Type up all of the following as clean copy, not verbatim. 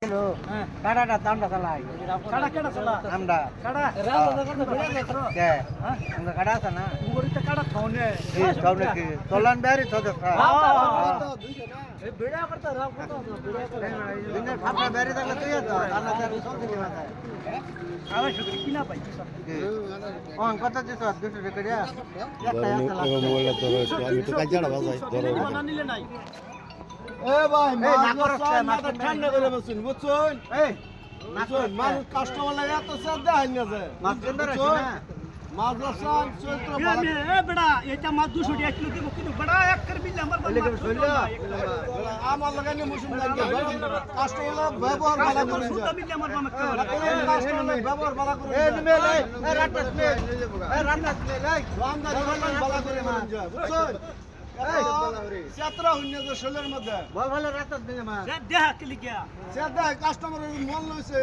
kilo কাড়াটা দামটা চালাই কাড়া কেডা চলা আমরা কাড়া কে আমরা কাড়া আছে না উগরিতে কাড়া খাওনে কি সব নাকি চলান বেরি তো দেখা এই বিড়া করতে রাখ কত বিড়া করে দিনের ফাটা বেরি থাকলে তুই তো আনা চারি সব দিকে মাথায় আরে শুকরি কিনা পাই কোন কত দিছ 200 টাকা দিয়া একটা আছে মোবাইলটা ধরো একটু, আমি তো কাজটা বাজাই ধরো বানা নিলে নাই এ ভাই এই না করছ মাথা ঠান্ডা করে বসুন বুঝছেন এই বুঝছেন মানুষ কাস্টমার লাগে এত চাপ দেয় না যে মাছ কেন্দ্র আছে না মাছ রাসান চৈত্র বালা এ বেড়া এটা মাছ 200 টাকা কিলো দিব কিন্তু বেড়া এক কর বিল আমার আমার লাগাইলে মুসুম লাগে কাস্টমার ব্যবহার ভালো করে সুতা বিল আমার মামা কাস্টমার ব্যবহার ভালো করে এই নিমে লাই এই রান্না স্মেল এই রান্না স্মেল এই রামদারি ভালো করে বুঝছেন যাত্রা হইনে যে শোলের মধ্যে বল ভালো রান্না দিনে মা দেহা কিলি গিয়া যাত্রা কাস্টমারের মন লইছে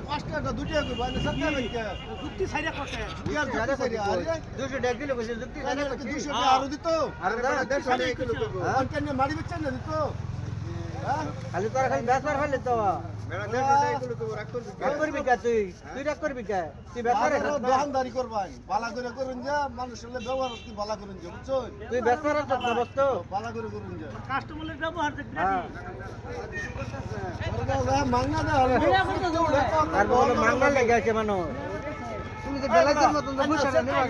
পাঁচটা দুটিয়া কই মানে যাত্রা হইছে যুক্তি সাইরা করতে ইয়ার যাত্রা সারি আরে 200 টাকা কিলো কইছে যুক্তি জানা আরে কইছি 200 টাকা আরো দিত আর 150 টাকা কিলো কইবো অনকেন মারি বেচছেন না দিত হ্যাঁ খালি তোরা খালি বেচার হলে তো মেরা 150 টাকা কিলো কইবো রাখ রাগ করবি কা তুই রাগ করবি কা তুই বেচার দোকানদারি করবেন বালা করে করুন যা মানুষের ব্যবহার কি বালা করুন যা বুঝছেন তুই বেচার তো বস্তু বালা করে করুন যা কাস্টমারের ব্যবহার দেখবি হ্যাঁ মাংনা দে আর বল মাংনা লেগে আছে মানুষ তুমি তো বেলাইছেন মতন তো বুঝছ না নিবা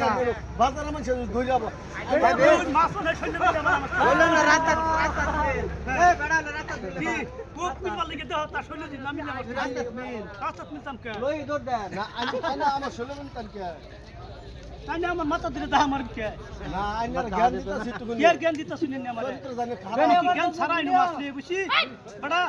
বাজারে মানুষ ধরে যাব মাছ না শৈল বিল আমার বললেন না রাত এই বেড়া রাত কি কোক মিল লাগে দেহ তা শৈল দিন নামি না রাত মিল রাস্তা মিলতাম কে লই দৌড় দেন না আমি না আমার শোলেন কান কে তাই না আমার মাথা দিলে দাহ মার কে না আইনার জ্ঞান দিতা সিটুকুন কেয়ার জ্ঞান দিতা শুনেন আমার চরিত্র জানে জ্ঞান ছাড়াই মাছ নিয়ে বুঝি বড়া